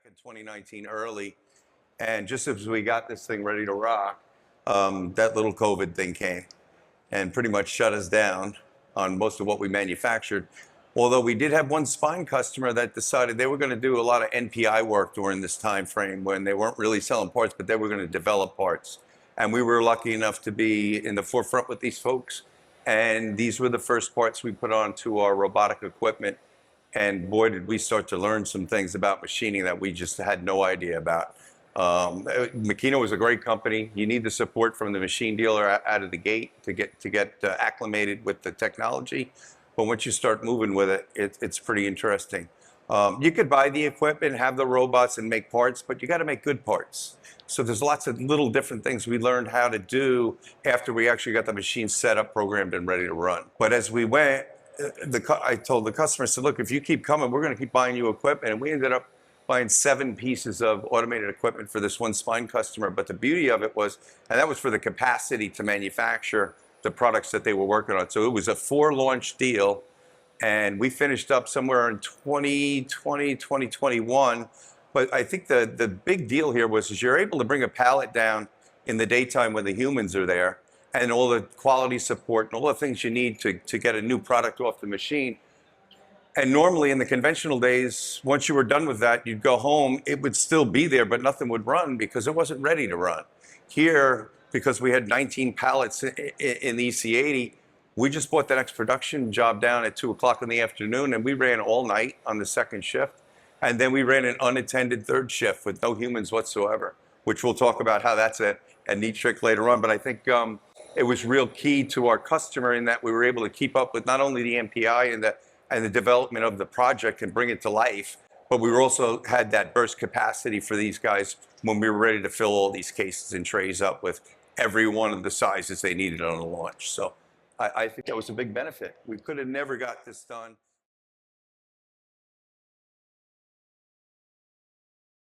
in 2019 early, and just as we got this thing ready to rock, that little COVID thing came and pretty much shut us down on most of what we manufactured. Although we did have one spine customer that decided they were going to do a lot of NPI work during this time frame when they weren't really selling parts, but they were going to develop parts. And we were lucky enough to be in the forefront with these folks. And these were the first parts we put onto our robotic equipment. And boy, did we start to learn some things about machining that we just had no idea about. Makino was a great company. You need the support from the machine dealer out of the gate to get acclimated with the technology. But once you start moving with it, it's pretty interesting. You could buy the equipment, have the robots and make parts, but you got to make good parts. So there's lots of little different things we learned how to do after we actually got the machine set up, programmed, and ready to run. But as we went, I told the customer, I said, look, if you keep coming, we're going to keep buying you equipment. And we ended up buying 7 pieces of automated equipment for this one spine customer. But the beauty of it was, and that was for the capacity to manufacture the products that they were working on. So it was a 4-launch deal, and we finished up somewhere in 2020, 2021. But I think the big deal here was you're able to bring a pallet down in the daytime when the humans are there, and all the quality support and all the things you need to get a new product off the machine. And normally in the conventional days, once you were done with that, you'd go home, it would still be there, but nothing would run because it wasn't ready to run. Here, because we had 19 pallets in the EC80, we just brought the next production job down at 2 o'clock in the afternoon, and we ran all night on the second shift. And then we ran an unattended third shift with no humans whatsoever, which we'll talk about how that's a neat trick later on. But I think it was real key to our customer in that we were able to keep up with not only the MPI and the development of the project and bring it to life, but we also had that burst capacity for these guys when we were ready to fill all these cases and trays up with every one of the sizes they needed on the launch. So I think that was a big benefit. We could have never got this done